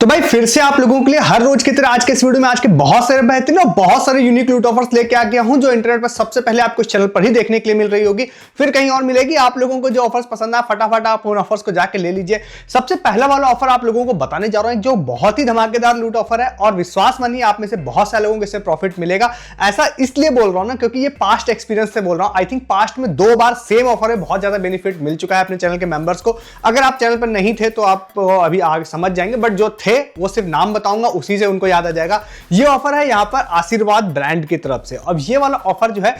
तो भाई फिर से आप लोगों के लिए हर रोज की तरह आज के इस वीडियो में आज के बहुत सारे बेहतरीन और बहुत सारे यूनिक लूट ऑफर्स लेके आ गया हूं, जो इंटरनेट पर सबसे पहले आपको इस चैनल पर ही देखने के लिए मिल रही होगी, फिर कहीं और मिलेगी। आप लोगों को जो ऑफर्स पसंद है फटाफट आप उन ऑफर्स को जाके ले लीजिए। सबसे पहला वाला ऑफर आप लोगों को बताने जा रहा हूं जो बहुत ही धमाकेदार लूट ऑफर है, और विश्वास मानिए आप में से बहुत सारे लोगों को इससे प्रॉफिट मिलेगा। ऐसा इसलिए बोल रहा हूं ना क्योंकि ये पास्ट एक्सपीरियंस से बोल रहा हूं। आई थिंक पास्ट में 2 बार सेम ऑफर है, बहुत ज्यादा बेनिफिट मिल चुका है अपने चैनल के मेंबर्स को। अगर आप चैनल पर नहीं थे तो आप अभी आगे समझ जाएंगे, बट जो थे वो सिर्फ नाम बताऊंगा उसी से उनको याद आ जाएगा। ये ऑफर है यहां पर आशीर्वाद ब्रांड की तरफ से। अब ये वाला ऑफर जो है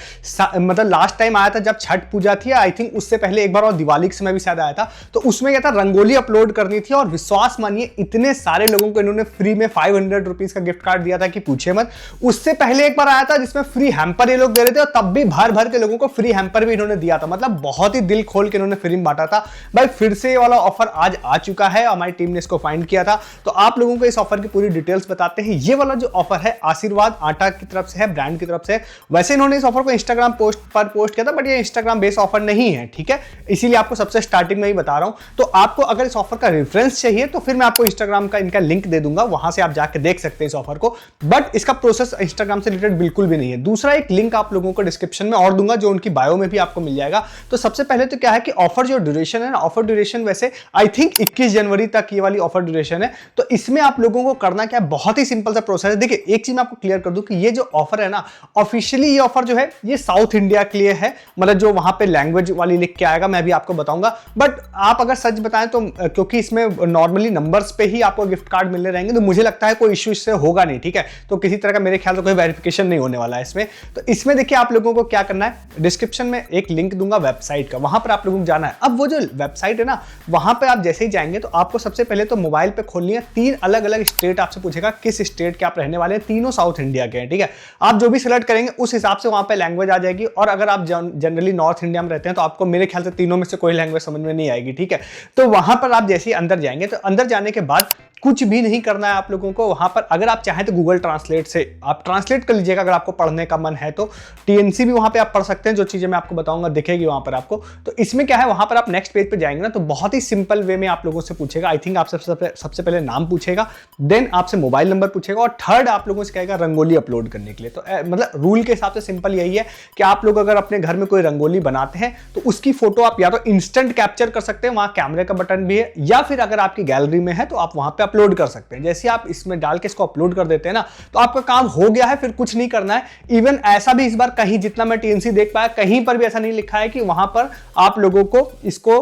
मतलब लास्ट टाइम आया था जब छठ पूजा थी, आई थिंक उससे पहले एक बार और दिवाली के समय भी शायद आया था। तो उसमें क्या था, रंगोली अपलोड करनी थी, और विश्वास मानिए इतने सारे लोगों को इन्होंने फ्री में 500 रुपीज का गिफ्ट कार्ड दिया था कि पूछे मत। उससे पहले एक बार आया था जिसमें फ्री हैम्पर ये लोग दे रहे थे, और तब भी भर भर के लोगों को फ्री हैम्पर भी इन्होंने दिया था। मतलब बहुत ही दिल खोल के इन्होंने फ्री में बांटा था। भाई फिर से ये वाला ऑफर आज आ चुका है, हमारी टीम ने इसको फाइंड किया था। तो आप लोगों को इस ऑफर की पूरी डिटेल्स बताते हैं। ये वाला जो ऑफर है आशीर्वाद आटा की तरफ से है, ब्रांड की तरफ से। वैसे इन्होंने इस ऑफर को इंस्टाग्राम पोस्ट पर पोस्ट किया था, बट ये इंस्टाग्राम बेस्ड ऑफर नहीं है, ठीक है, इसीलिए आपको सबसे स्टार्टिंग में ही बता रहा हूं। तो आपको अगर इस ऑफर का रेफरेंस चाहिए तो फिर मैं आपको इंस्टाग्राम का इनका लिंक दे दूंगा, वहां से आप जाके देख सकते हैं इस ऑफर को। बट इसका प्रोसेस इंस्टाग्राम से रिलेटेड बिल्कुल भी नहीं है। दूसरा एक लिंक आप लोगों को डिस्क्रिप्शन में और दूंगा, जो उनकी बायो में भी आपको मिल जाएगा। तो सबसे पहले तो क्या है कि ऑफर जो ड्यूरेशन है ना, ऑफर ड्यूरेशन वैसे आई थिंक 21 जनवरी तक ये वाली ऑफर ड्यूरेशन है। तो इसमें आप लोगों को करना क्या है, बहुत ही सिंपल सा प्रोसेस है। देखिए एक चीज मैं आपको क्लियर कर दूं कि ये जो ऑफर है ना, ऑफिशियली ये ऑफर जो है ये साउथ इंडिया के लिए है, मतलब जो वहां पे लैंग्वेज वाली लिख के आएगा मैं भी आपको बताऊंगा। बट आप अगर सच बताएं तो क्योंकि इसमें नॉर्मली नंबर्स पे ही आपको गिफ्ट कार्ड मिलने रहेंगे, तो मुझे लगता है कोई इश्यू इससे होगा नहीं, ठीक है। तो किसी तरह का मेरे ख्याल से कोई वेरिफिकेशन नहीं होने वाला है इसमें। तो इसमें देखिए आप लोगों को क्या करना है, डिस्क्रिप्शन में एक लिंक दूंगा वेबसाइट का, वहां पर आप लोगों को जाना है। अब वो जो वेबसाइट है ना, वहां पर आप जैसे ही जाएंगे तो आपको सबसे पहले तो मोबाइल पे खोलनी है। 3 अलग अलग स्टेट आपसे पूछेगा किस स्टेट के आप रहने वाले हैं, तीनों साउथ इंडिया के हैं, ठीक है। आप जो भी सिलेक्ट करेंगे उस हिसाब से वहां पे लैंग्वेज आ जाएगी। और अगर आप जनरली नॉर्थ इंडिया में रहते हैं तो आपको मेरे ख्याल से तीनों में से कोई लैंग्वेज समझ में नहीं आएगी, ठीक है। तो वहां पर आप जैसे ही अंदर जाएंगे तो अंदर जाने के बाद कुछ भी नहीं करना है आप लोगों को। वहां पर अगर आप चाहें तो गूगल ट्रांसलेट से आप ट्रांसलेट कर लीजिएगा, अगर आपको पढ़ने का मन है तो। टीएनसी भी वहां पे आप पढ़ सकते हैं, जो चीजें मैं आपको बताऊंगा दिखेगी वहां पर आपको। तो इसमें क्या है, वहां पर आप नेक्स्ट पेज पे जाएंगे ना तो बहुत ही सिंपल वे में आप लोगों से पूछेगा। आई थिंक आपसे सबसे पहले नाम पूछेगा, देन आपसे मोबाइल नंबर पूछेगा, और थर्ड आप लोगों से कहेगा रंगोली अपलोड करने के लिए। तो मतलब रूल के हिसाब से सिंपल यही है कि आप लोग अगर अपने घर में कोई रंगोली बनाते हैं तो उसकी फोटो आप या तो इंस्टेंट कैप्चर कर सकते हैं, वहां कैमरे का बटन भी है, या फिर अगर आपकी गैलरी में है तो आप वहां पे अपलोड कर सकते हैं। जैसे आप इसमें डाल के इसको अपलोड कर देते हैं ना, तो आपका काम हो गया है, फिर कुछ नहीं करना है। इवन ऐसा भी इस बार कहीं जितना मैं टीएनसी देख पाया कहीं पर भी ऐसा नहीं लिखा है कि वहां पर आप लोगों को इसको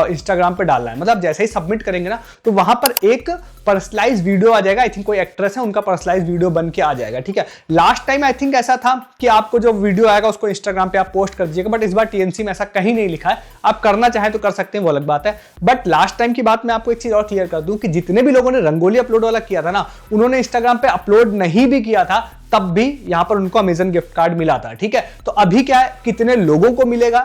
इंस्टाग्राम पे डालना है। मतलब जैसे ही सबमिट करेंगे ना तो वहां पर एक पर्सनलाइज वीडियो आ जाएगा। आई थिंक कोई एक्ट्रेस है, उनका पर्सनलाइज वीडियो बन के आ जाएगा, ठीक है। लास्ट टाइम आई थिंक ऐसा था कि आपको जो वीडियो आएगा उसको इंस्टाग्राम पे आप पोस्ट कर दीजिएगा, बट इस बार टीएनसी में ऐसा कहीं नहीं लिखा है। आप करना चाहें तो कर सकते हैं, वो अलग बात है। बट लास्ट टाइम की बात मैं आपको एक चीज और क्लियर कर दूं कि जितने भी लोगों ने रंगोली अपलोड वाला किया था ना, उन्होंने इंस्टाग्राम पे अपलोड नहीं भी किया था तब भी यहां पर उनको अमेजन गिफ्ट कार्ड मिला था, ठीक है। तो अभी क्या है, कितने लोगों को मिलेगा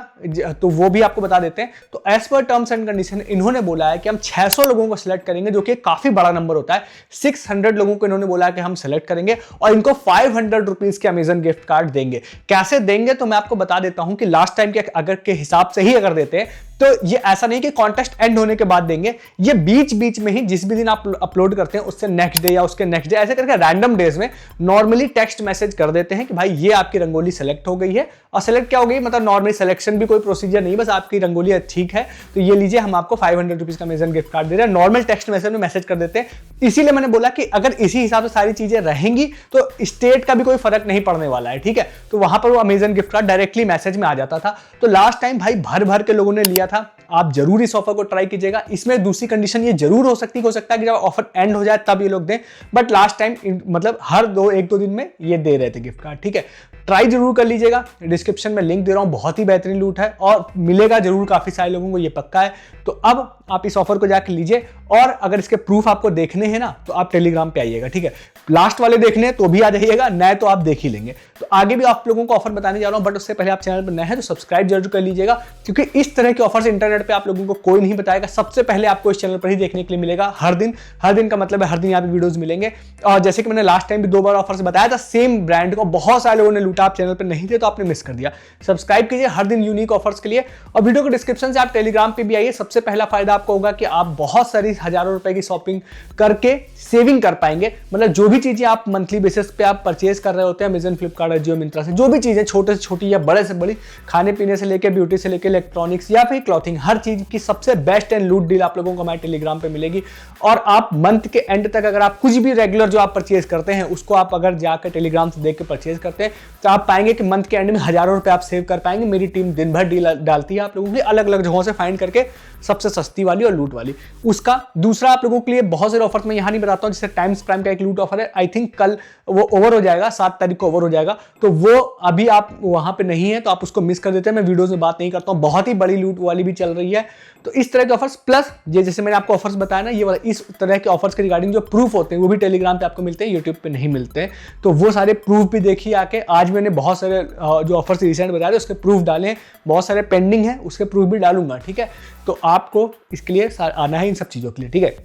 तो वो भी आपको बता देते हैं। तो as per terms and condition इन्होंने बोला है कि हम 600 लोगों को सिलेक्ट करेंगे, जो कि काफी बड़ा नंबर होता है। 600 लोगों को इन्होंने बोला है कि हम सिलेक्ट करेंगे और इनको 500 रुपीज के अमेजन गिफ्ट कार्ड देंगे। कैसे देंगे तो मैं आपको बता देता हूं कि लास्ट टाइम के अगर के हिसाब से ही अगर देते हैं तो ये ऐसा नहीं कि कॉन्टेस्ट एंड होने के बाद देंगे, ये बीच बीच में ही जिस भी दिन आप अपलोड करते हैं उससे नेक्स्ट डे या उसके नेक्स्ट डे ऐसे करके रैंडम डेज में नॉर्मली टेक्स्ट मैसेज कर देते हैं कि भाई ये आपकी रंगोली सेलेक्ट हो गई है। और सेलेक्ट क्या हो गई, मतलब नॉर्मली सिलेक्शन भी कोई प्रोसीजर नहीं, बस आपकी रंगोली ठीक है तो ये लीजिए, हम आपको 500 रुपीज का अमेजन गिफ्ट कार्ड दे रहे हैं। नॉर्मल टेक्स्ट मैसेज में मैसेज कर देते हैं। इसीलिए मैंने बोला कि अगर इसी हिसाब से सारी चीजें रहेंगी तो स्टेट का भी कोई फर्क नहीं पड़ने वाला है, ठीक है। तो वहां पर वो Amazon gift card directly message में आ जाता था। तो लास्ट टाइम भाई भर भर के लोगों ने लिया था। आप जरूर इस ऑफर को ट्राई कीजिएगा। इसमें दूसरी कंडीशन ये जरूर हो सकता है कि जब ऑफर एंड हो जाए तब ये लोग दें, बट लास्ट टाइम मतलब हर 1-2 दिन में ये दे रहे थे गिफ्ट कार्ड, ठीक है। ट्राई जरूर कर लीजिएगा, डिस्क्रिप्शन में लिंक दे रहा हूं, बहुत ही बेहतरीन लूट है और मिलेगा जरूर काफी सारे लोगों को, ये पक्का है। तो अब आप इस ऑफर को जाकर लीजिए, और अगर इसके प्रूफ आपको देखने हैं ना तो आप टेलीग्राम पे आइएगा, ठीक है। लास्ट वाले देखने हैं तो भी आ जाइएगा, नए तो आप देख ही लेंगे। तो आगे भी आप लोगों को ऑफर बताने जा रहा हूं, बट उससे पहले आप चैनल पर नए हैं तो सब्सक्राइब जरूर कर लीजिएगा, क्योंकि इस तरह के ऑफर्स इंटरनेट पे आप लोगों को कोई नहीं बताएगा। सबसे पहले आपको इस चैनल पर ही देखने के लिए मिलेगा हर दिन का मतलब है हर दिन यहाँ पे वीडियोस मिलेंगे। और जैसे कि मैंने लास्ट टाइम भी 2 बार ऑफर्स बताया था, सेम ब्रांड को बहुत सारे लोगों ने लूटा, आप चैनल पर नहीं थे तो आपने मिस कर दिया। सब्सक्राइब कीजिए हर दिन यूनिक ऑफर्स के लिए, और वीडियो के डिस्क्रिप्शन से आप टेलीग्राम पे भी आइए। सबसे पहला फायदा आपको होगा कि आप बहुत सारी हजारों रुपए की शॉपिंग करके सेविंग कर पाएंगे। मतलब जो भी चीजें आप मंथली बेसिस पे आप परचेज कर रहे होते हैं अमेजन, फ्लिपकार्ट, जियो, मिंत्रा से, जो भी चीजें छोटे से छोटी या बड़े से बड़ी, खाने पीने से लेकर ब्यूटी से लेकर इलेक्ट्रॉनिक्स या फिर क्लॉथिंग, हर चीज की सबसे बेस्ट एंड लूट डील आप लोगों को हमारे टेलीग्राम पे मिलेगी। और आप मंथ के एंड तक अगर आप कुछ भी रेगुलर जो आप परचेज करते हैं उसको आप अगर जाकर टेलीग्राम से देख के परचेज करते हैं तो आप पाएंगे कि मंथ के एंड में हजारों रुपए आप सेव कर पाएंगे। मेरी टीम दिन भर डील डालती है आप लोगों के लिए, अलग अलग जगहों से फाइंड करके सबसे सस्ती वाली और लूट वाली। उसका दूसरा आप लोगों के लिए बहुत सारे ऑफर्स मैं यहां नहीं बताता हूं, जैसे टाइम्स प्राइम का एक लूट ऑफर है, आई थिंक कल वो ओवर हो जाएगा, 7 तारीख को ओवर हो जाएगा, तो वो अभी आप वहां पे नहीं है तो आप उसको मिस कर देते हैं। मैं वीडियोस में बात नहीं करता हूं, बहुत ही बड़ी लूट वाली भी चल रही है। तो इस तरह के ऑफर्स प्लस ये जैसे मैंने आपको ऑफर्स बताया ना, ये वाला इस तरह के ऑफर्स के रिगार्डिंग जो प्रूफ होते हैं वो भी टेलीग्राम पे आपको मिलते हैं, यूट्यूब पे नहीं मिलते हैं। तो वो सारे प्रूफ भी देखिए आके। आज मैंने बहुत सारे जो ऑफर्स रिसेंट बताए उसके प्रूफ डाले हैं, बहुत सारे पेंडिंग है, उसके प्रूफ भी डालूंगा, ठीक है। तो आपको इसके लिए आना है इन सब चीज़ों के लिए, ठीक है।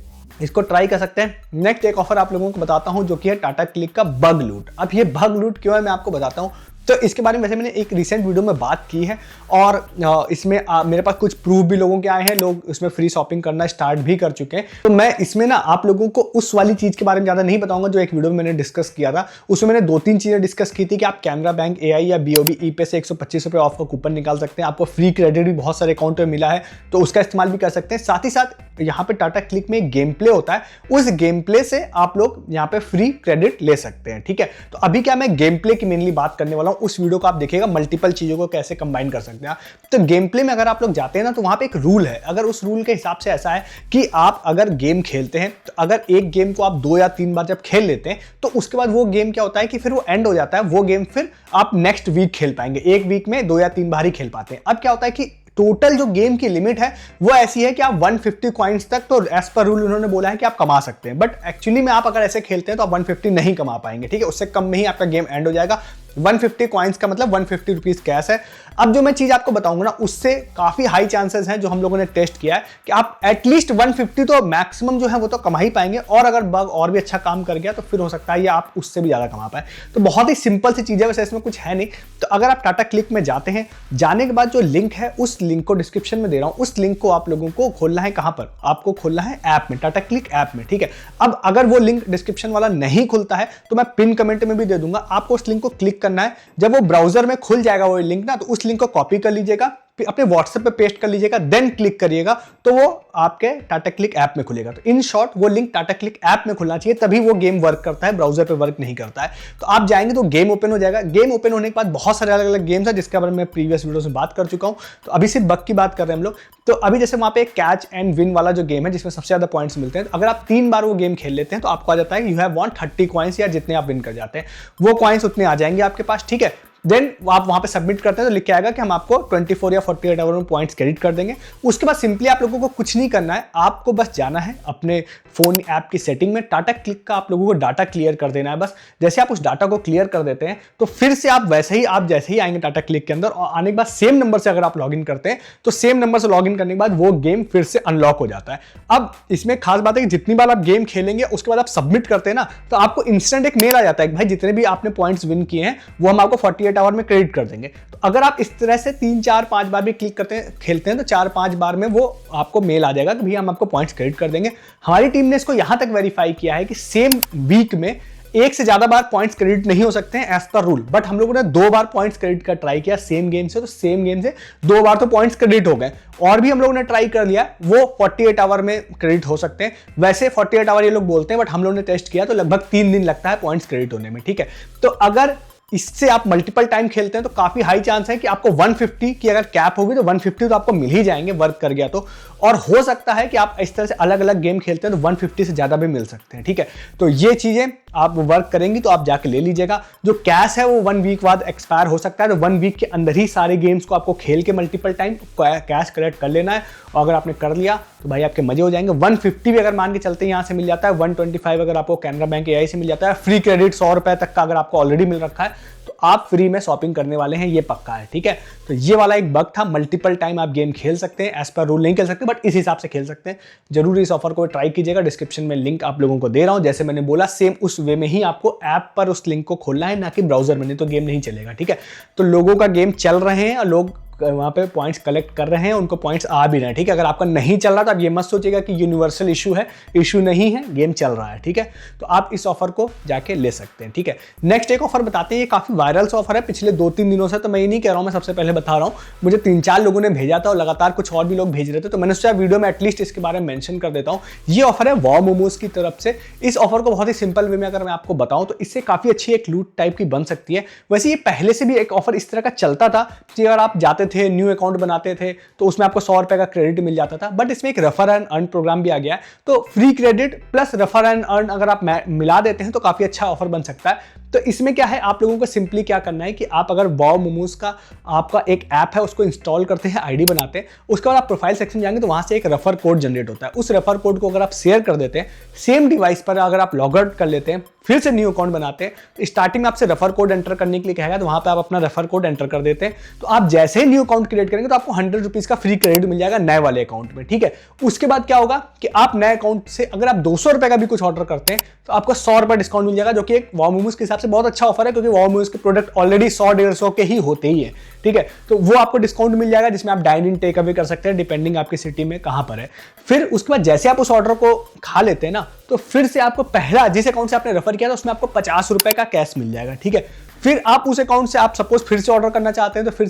इसको ट्राई कर सकते हैं। नेक्स्ट एक ऑफर आप लोगों को बताता हूं जो कि है टाटा क्लिक का बग लूट। अब ये बग लूट क्यों है मैं आपको बताता हूं। तो इसके बारे में वैसे मैंने एक रिसेंट वीडियो में बात की है, और इसमें मेरे पास कुछ प्रूफ भी लोगों के आए हैं, लोग उसमें फ्री शॉपिंग करना स्टार्ट भी कर चुके हैं। तो मैं इसमें ना आप लोगों को उस वाली चीज़ के बारे में ज़्यादा नहीं बताऊंगा जो एक वीडियो में मैंने डिस्कस किया था। उसमें मैंने 2-3 चीज़ें डिस्कस की थी कि आप कैनरा बैंक AI या BOB ई पे से 125 रुपये ऑफ का कूपन निकाल सकते हैं। आपको फ्री क्रेडिट भी बहुत सारे अकाउंट में मिला है, तो उसका इस्तेमाल भी कर सकते हैं। साथ ही साथ यहाँ पे टाटा क्लिक में एक गेम प्ले होता है, उस गेम प्ले से आप लोग यहाँ पे फ्री क्रेडिट ले सकते हैं, ठीक है। तो अभी क्या मैं गेम प्ले की मेनली बात करने वाला हूँ, उस वीडियो को आप देखिएगा, मल्टीपल चीजों को कैसे कंबाइन कर सकते हैं। तो गेम प्ले में अगर आप लोग जाते हैं ना तो वहां पे एक रूल है। अगर उस रूल के हिसाब से ऐसा है कि आप अगर गेम खेलते हैं तो अगर एक गेम को आप 2 या 3 बार जब खेल लेते हैं तो उसके बाद वो गेम क्या होता है कि फिर वो एंड हो जाता है। वो गेम फिर आप नेक्स्ट वीक खेल पाएंगे, एक वीक में 2 या 3 बार ही खेल पाते हैं। अब क्या होता है कि टोटल जो गेम की लिमिट है वो ऐसी है कि आप 150 कॉइन्स तक, तो एज पर रूल उन्होंने बोला है कि आप कमा सकते हैं, बट एक्चुअली में आप अगर ऐसे खेलते हैं तो आप 150 नहीं कमा पाएंगे, ठीक है। उससे कम में ही आपका गेम एंड हो जाएगा। 150 कॉइन्स का मतलब 150 रुपीज कैश है। अब जो मैं चीज आपको बताऊंगा ना उससे काफी हाई चांसेस हैं, जो हम लोगों ने टेस्ट किया है, कि आप एटलीस्ट 150 तो मैक्सिमम जो है वो तो कमा ही पाएंगे, और अगर बग और भी अच्छा काम कर गया तो फिर हो सकता है ये आप उससे भी ज्यादा कमा पाए। तो बहुत ही सिंपल सी चीज है, वैसे इसमें कुछ है नहीं। तो अगर आप टाटा क्लिक में जाते हैं, जाने के बाद जो लिंक है उस लिंक को डिस्क्रिप्शन में दे रहा हूं, उस लिंक को आप लोगों को खोलना है। कहां पर? आपको खोलना है ऐप में, टाटा क्लिक ऐप में, ठीक है। अब अगर वो लिंक डिस्क्रिप्शन वाला नहीं खुलता है तो मैं पिन कमेंट में भी दे दूंगा, आपको उस लिंक को क्लिक करना है। जब वो ब्राउजर में खुल जाएगा वो लिंक ना, तो उस लिंक को कॉपी कर लीजिएगा, अपने व्हाट्सएप पे पेस्ट कर लीजिएगा, देन क्लिक करिएगा तो वो आपके टाटा क्लिक ऐप में खुलेगा। तो इन शॉर्ट वो लिंक टाटा क्लिक ऐप में खुलना चाहिए, तभी वो गेम वर्क करता है, ब्राउजर पे वर्क नहीं करता है। तो आप जाएंगे तो गेम ओपन हो जाएगा। गेम ओपन होने के बाद बहुत सारे अलग अलग गेम्स है जिसके बारे में मैं प्रीवियस वीडियोस में बात कर चुका हूं। तो अभी सिर्फ बग की बात कर रहे हैं हम लोग। तो अभी जैसे वहां पे कैच एंड विन वाला जो गेम है जिसमें सबसे ज्यादा पॉइंट्स मिलते हैं, तो अगर आप 3 बार वो गेम खेल लेते हैं तो आपको आ जाता है यू हैव वॉन 30 कॉइन्स, या जितने आप विन कर जाते हैं वो कॉइन्स उतने आ जाएंगे आपके पास, ठीक है। देन आप वहां पे सबमिट करते हैं तो लिख के आएगा कि हम आपको 24 या 48 आवर में पॉइंट्स क्रेडिट कर देंगे। उसके बाद सिंपली आप लोगों को कुछ नहीं करना है, आपको बस जाना है अपने फोन ऐप की सेटिंग में, टाटा क्लिक का आप लोगों को डाटा क्लियर कर देना है बस। जैसे आप उस डाटा को क्लियर कर देते हैं तो फिर से आप जैसे ही आएंगे टाटा क्लिक के अंदर, और आने के बाद सेम नंबर से अगर आप लॉगिन करते हैं तो सेम नंबर से लॉगिन करने के बाद वो गेम फिर से अनलॉक हो जाता है। अब इसमें खास बात है कि जितनी बार आप गेम खेलेंगे उसके बाद आप सबमिट करते हैं ना, तो आपको इंस्टेंट एक मेल आ जाता है कि भाई जितने भी आपने पॉइंट्स विन किए हैं वो हम आपको 48 आवर में क्रेडिट कर देंगे। तो अगर आप इस तरह से 3, 4, 5 बार भी क्लिक करते हैं, खेलते हैं, तो 4-5 बार में वो आपको मेल आ जाएगा कि भैया हम आपको पॉइंट्स क्रेडिट कर देंगे। हमारी टीम ने इसको यहां तक वेरीफाई किया है कि सेम वीक में एक से ज्यादा बार पॉइंट्स क्रेडिट नहीं हो सकते हैं एज पर रूल, बट हम लोगों ने 2 बार पॉइंट्स क्रेडिट का ट्राई किया सेम गेम से, तो सेम गेम से 2 बार तो पॉइंट्स क्रेडिट हो गए। और भी हम लोगों ने ट्राई कर लिया, वो 48 आवर में क्रेडिट हो सकते हैं। वैसे 48 आवर ये लोग बोलते हैं, बट हम लोगों ने टेस्ट किया तो लगभग 3 दिन लगता है पॉइंट्स क्रेडिट होने में, ठीक है। तो अगर इससे आप मल्टीपल टाइम खेलते हैं तो काफी हाई चांस है कि आपको 150 की अगर कैप होगी तो 150 तो आपको मिल ही जाएंगे वर्क कर गया तो। और हो सकता है कि आप इस तरह से अलग अलग गेम खेलते हैं तो 150 से ज्यादा भी मिल सकते हैं, ठीक है। तो ये चीजें आप वर्क करेंगी तो आप जाके ले लीजिएगा। जो कैश है वो 1 वीक बाद एक्सपायर हो सकता है, तो 1 वीक के अंदर ही सारे गेम्स को आपको खेल के मल्टीपल टाइम कैश कलेक्ट कर लेना है। और अगर आपने कर लिया तो भाई आपके मजे हो जाएंगे। 150 भी अगर मान के चलते हैं यहाँ से मिल जाता है, 125 अगर आपको कैनरा बैंक AI से मिल जाता है, फ्री क्रेडिट 100 रुपए तक का अगर आपको ऑलरेडी मिल रखा है तो आप फ्री में शॉपिंग करने वाले हैं, ये पक्का है, ठीक है। तो ये वाला एक बग था, मल्टीपल टाइम आप गेम खेल सकते हैं, एज पर रूल नहीं खेल सकते बट इस हिसाब से खेल सकते हैं। जरूर इस ऑफर को ट्राई कीजिएगा, डिस्क्रिप्शन में लिंक आप लोगों को दे रहा हूं, जैसे मैंने बोला सेम उस वे में ही आपको ऐप पर उस लिंक को खोलना है, ना कि ब्राउजर में, नहीं तो गेम नहीं चलेगा। ठीक है, तो लोगों का गेम चल रहे हैं और लोग वहाँ पे पॉइंट्स कलेक्ट कर रहे हैं, उनको पॉइंट्स आ भी रहे हैं। ठीक है, अगर आपका नहीं चल रहा तो आप ये मत सोचिएगा कि यूनिवर्सल इशू है, इशू नहीं है, गेम चल रहा है। ठीक है, तो आप इस ऑफर को जाके ले सकते हैं। ठीक है, नेक्स्ट एक ऑफर बताते हैं, ये काफी वायरल सा ऑफर है पिछले 2-3 दिनों से, तो मैं ये नहीं कह रहा हूँ, मैं सबसे पहले बता रहा हूँ, मुझे 3-4 लोगों ने भेजा था और लगातार कुछ और भी लोग भेज रहे थे, तो मैंने सोचा वीडियो में एटलीस्ट इसके बारे में मेंशन कर देता हूँ। ये ऑफर है वाव मोमोज की तरफ से। इस ऑफर को बहुत ही सिंपल वे में अगर मैं आपको बताऊं तो इससे काफी अच्छी एक लूट टाइप की बन सकती है। वैसे ये पहले से भी एक ऑफर इस तरह का चलता था कि अगर आप जाते थे, न्यू अकाउंट बनाते थे, तो उसमें आपको 100 रुपए का क्रेडिट मिल जाता था, बट इसमें एक रेफर एंड अर्न प्रोग्राम भी आ गया है, तो free credit plus refer and earn अगर आप मिला देते हैं तो काफी अच्छा ऑफर बन सकता है। तो इसमें क्या है, आप लोगों को सिंपली क्या करना है कि आप अगर वाव मोमोज का आपका एक ऐप है उसको इंस्टॉल करते हैं, आईडी बनाते हैं, उसके बाद आप प्रोफाइल सेक्शन जाएंगे तो वहां से एक रेफर कोड जनरेट होता है। उस रेफर कोड को अगर आप शेयर कर देते हैं सेम डिवाइस पर, अगर आप लॉग आउट कर लेते हैं, फिर से न्यू अकाउंट बनाते हैं, तो स्टार्टिंग में आपसे रेफर कोड एंटर करने के लिए कहेगा, तो वहां पे आप अपना रेफर कोड एंटर कर देते हैं। तो आप जैसे ही न्यू अकाउंट क्रिएट करेंगे तो आपको 100 रुपीज का फ्री क्रेडिट मिल जाएगा नए वाले अकाउंट में। ठीक है, उसके बाद क्या होगा कि आप नए अकाउंट से अगर आप 200 रुपए का भी कुछ ऑर्डर करते हैं तो आपको 100 रुपए डिस्काउंट मिल जाएगा, जो कि एक वाव मोमोज के हिसाब से बहुत अच्छा ऑफर है, क्योंकि वाव मोमोज के प्रोडक्ट ऑलरेडी 100-150 के ही होते ही है। ठीक है, तो वो आपको डिस्काउंट मिल जाएगा, जिसमें आप डाइन इन टेक अवे कर सकते हैं, डिपेंडिंग आपकी सिटी में कहां पर है। फिर उसके बाद जैसे आप उस ऑर्डर को खा लेते हैं ना, तो फिर से आपको पहला जिस अकाउंट से आपने रेफर किया था उसमें आपको 50 रुपए का कैश मिल जाएगा। ठीक है, फिर आप उस अकाउंट से आप सपोज फिर से ऑर्डर करना चाहते हैं तो फिर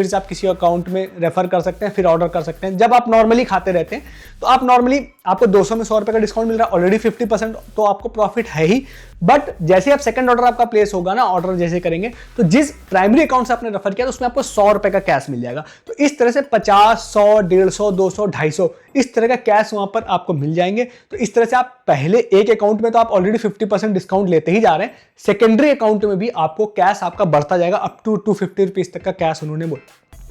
से आप किसी अकाउंट में रेफर कर सकते हैं, फिर ऑर्डर कर सकते हैं। जब आप नॉर्मली खाते रहते हैं तो आप नॉर्मली आपको 200 में 100 रुपए का डिस्काउंट मिल रहा है, ऑलरेडी 50% तो आपको प्रॉफिट है ही। बट जैसे आप सेकंड ऑर्डर आपका प्लेस होगा ना, ऑर्डर जैसे करेंगे, तो जिस प्राइमरी अकाउंट से आपने रेफर किया तो उसमें आपको 100 रुपए का कैश मिल जाएगा। तो इस तरह से 50, 100, 150, 200, 250 इस तरह का कैश वहां पर आपको मिल जाएंगे। तो इस तरह से आप पहले एक अकाउंट में तो आप ऑलरेडी 50% डिस्काउंट लेते ही जा रहे हैं, सेकेंडरी अकाउंट में भी आपको कैश आपका बढ़ता जाएगा, अप टू 250 रुपीज तक का कैश उन्होंने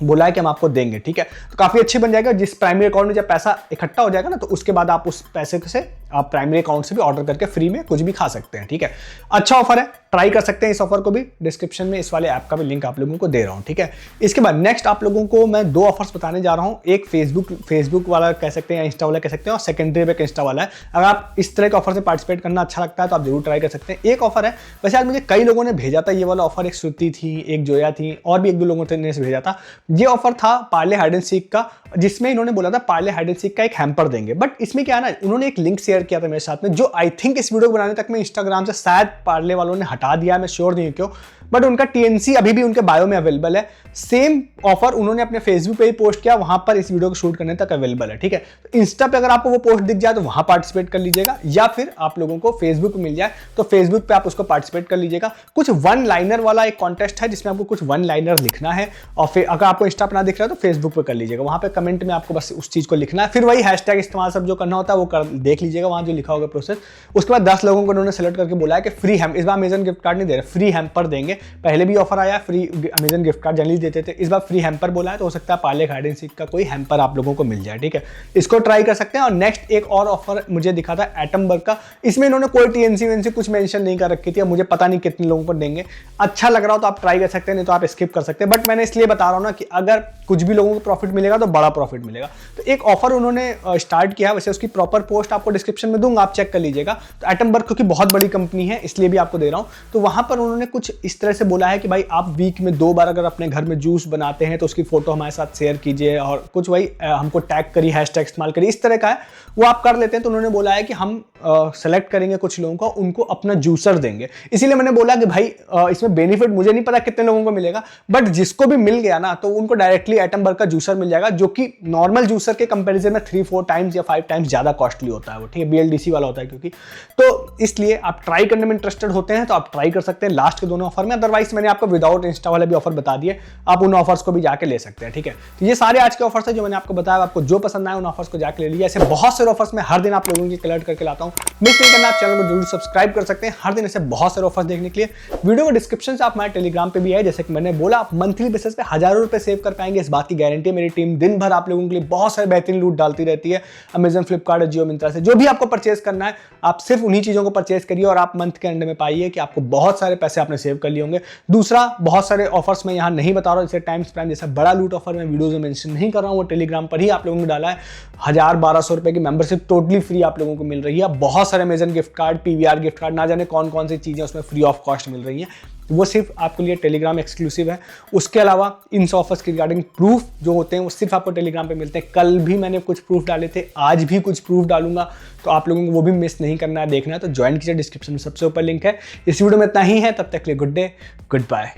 बोला है कि हम आपको देंगे। ठीक है, तो काफी अच्छी बन जाएगा। जिस प्राइमरी अकाउंट में जब पैसा इकट्ठा हो जाएगा ना, तो उसके बाद आप उस पैसे से आप प्राइमरी अकाउंट से भी ऑर्डर करके फ्री में कुछ भी खा सकते हैं। ठीक है, अच्छा ऑफर है, ट्राई कर सकते हैं इस ऑफर को भी। डिस्क्रिप्शन में इस वाले ऐप का भी लिंक आप लोगों को दे रहा हूं। ठीक है, इसके बाद नेक्स्ट आप लोगों को मैं 2 ऑफर्स बताने जा रहा हूं। एक फेसबुक वाला कह सकते हैं या इंस्टा वाला कह सकते हैं, और सेकेंडरी पे इंस्टा वाला है। अगर आप इस तरह के ऑफर से पार्टिसिपेट करना अच्छा लगता है तो आप जरूर ट्राई कर सकते हैं। एक ऑफर है, वैसे आज मुझे कई लोगों ने भेजा था ये वाला ऑफर, एक श्रुति थी, एक जोया थी, और भी 1-2 लोगों ने भेजा था। ये ऑफर था पार्ले हाइड एंड सीक का, जिसमें इन्होंने बोला था पार्ले हाइड एंड सीक का एक हैम्पर देंगे। बट इसमें क्या है ना, उन्होंने एक लिंक शेयर किया था मेरे साथ में, जो आई थिंक इस वीडियो को बनाने तक में इंस्टाग्राम से शायद पार्ले वालों ने हटा दिया, मैं श्योर नहीं हूं क्यों, बट उनका टीएनसी अभी भी उनके बायो में अवेलेबल है। सेम ऑफर उन्होंने अपने फेसबुक पे ही पोस्ट किया, वहां पर इस वीडियो को शूट करने तक अवेलेबल है। ठीक है, तो इंस्टा पे अगर आपको वो पोस्ट दिख जाए तो वहां पार्टिसिपेट कर लीजिएगा, या फिर आप लोगों को फेसबुक मिल जाए तो फेसबुक पे आप उसको पार्टिसिपेट कर लीजिएगा। कुछ 1 लाइनर वाला एक कॉन्टेस्ट है, जिसमें आपको कुछ 1 लाइनर लिखना है, और फिर अगर आपको इंस्टा पर ना दिख रहा है तो फेसबुक पे कर लीजिएगा। वहां पे कमेंट में आपको बस उस चीज को लिखना है, फिर वही हैशटैग इस्तेमाल सब जो करना होता है वो कर देख लीजिएगा, वहां जो लिखा होगा प्रोसेस। उसके बाद 10 लोगों को उन्होंने सेलेक्ट करके बोला है कि फ्री हैम, इस बार अमेजन गिफ्ट कार्ड नहीं दे रहे, फ्री हैम्पर देंगे। पहले भी ऑफर आया, free Amazon gift card generally देते थे, इस बार फ्री हैम्पर बोला है, तो हो सकता है पार्ले हाइड एंड सीक का कोई हैम्पर आप लोगों को मिल जाए। ठीक है, इसको ट्राई कर सकते हैं। और नेक्स्ट एक और ऑफर मुझे दिखा था एटमबर्ग का, इसमें इन्होंने कोई टीएनसी कुछ मेंशन नहीं कर रखी थी, मुझे पता नहीं कितने लोगों को देंगे। अच्छा लग रहा हो तो आप ट्राई कर सकते हैं, नहीं तो आप स्किप कर सकते हैं। बट मैंने इसलिए बता रहा हूं ना कि अगर कुछ भी लोगों को प्रॉफिट मिलेगा तो बड़ा प्रॉफिट मिलेगा। तो एक ऑफर उन्होंने स्टार्ट किया, वैसे उसकी प्रॉपर पोस्ट आपको डिस्क्रिप्शन में दूंगा, आप चेक कर लीजिएगा। तो एटमबर्ग क्योंकि बहुत बड़ी कंपनी है इसलिए भी आपको दे रहा हूं। तो वहां पर उन्होंने कुछ इस तरह से बोला है कि भाई आप वीक में 2 बार अगर अपने घर में जूस बनाते हैं तो उसकी फोटो हमारे साथ शेयर कीजिए, और कुछ वही हमको टैग करिए, हैशटैग इस्तेमाल करिए, इस तरह का है वो आप कर लेते हैं। तो उन्होंने बोला है कि हम सेलेक्ट करेंगे कुछ लोगों को, उनको अपना जूसर देंगे। इसीलिए मैंने बोला कि भाई इसमें बेनिफिट मुझे नहीं पता कितने लोगों को मिलेगा, बट जिसको भी मिल गया ना तो उनको डायरेक्टली एटमबर्ग का जूसर मिल जाएगा, जो कि नॉर्मल जूसर के कंपैरिजन में 3-4 टाइम्स या 5 टाइम्स ज्यादा कॉस्टली होता है वो। ठीक है, BLDC वाला होता है क्योंकि, तो इसलिए आप ट्राई करने में इंटरेस्टेड होते हैं तो आप ट्राई कर सकते हैं लास्ट के दोनों ऑफर में। अदरवाइज मैंने आपको विदाउट इंस्टा वाले भी ऑफर बता दिए, आप उन ऑफर्स को भी जाके ले सकते हैं। ठीक है, तो ये सारे आज के ऑफर्स है जो मैंने आपको बताया। आपको जो पसंद आए उन ऑफर्स को जाके ले लीजिए। ऐसे बहुत सारे ऑफर्स में हर दिन आप लोगों की कलेक्ट करके लाता हूं, मिस नहीं करना। आप चैनल को जरूर सब्सक्राइब कर सकते हैं हर दिन ऐसे बहुत सारे ऑफर्स देखने के लिए। वीडियो को डिस्क्रिप्शन से आप हमारे टेलीग्राम पे भी है, जैसे कि मैंने बोला, आप मंथली बेसिस पे हजारों रुपए सेव कर पाएंगे, इस बात की गारंटी है। मेरी टीम दिन भर आप लोगों के लिए बहुत सारे बेहतरीन लूट डालती रहती है, अमेजन, फ्लिपकार्ट, जियो, मिंत्रा से। जो भी आपको परचेस करना है, आप सिर्फ उन्हीं चीज़ों को परचेस करिए और आप मंथ के एंड में पाइए कि आपको बहुत सारे पैसे आपने सेव कर लिए होंगे। दूसरा, बहुत सारे ऑफर्स मैं यहाँ नहीं बता रहा हूँ, जैसे टाइम्स प्राइम जैसा बड़ा लूट ऑफर मैं वीडियोज़ में मेंशन नहीं कर रहा हूँ, वो टेलीग्राम पर ही आप लोगों ने डाला है। 1000-1200 रुपए की मेंबरशिप टोटली फ्री आप लोगों को मिल रही है। बहुत सारे Amazon gift card, PVR gift card, ना जाने कौन कौन सी चीज़ें उसमें फ्री ऑफ कॉस्ट मिल रही हैं। वो सिर्फ आपके लिए टेलीग्राम एक्सक्लूसिव है। उसके अलावा इन ऑफर्स के रिगार्डिंग प्रूफ जो होते हैं वो सिर्फ आपको टेलीग्राम पे मिलते हैं। कल भी मैंने कुछ प्रूफ डाले थे, आज भी कुछ प्रूफ डालूंगा, तो आप लोगों को वो भी मिस नहीं करना है, देखना है तो ज्वाइन कीजिए। डिस्क्रिप्शन में सबसे ऊपर लिंक है। इस वीडियो में इतना ही है, तब तक के लिए गुड डे, गुड बाय।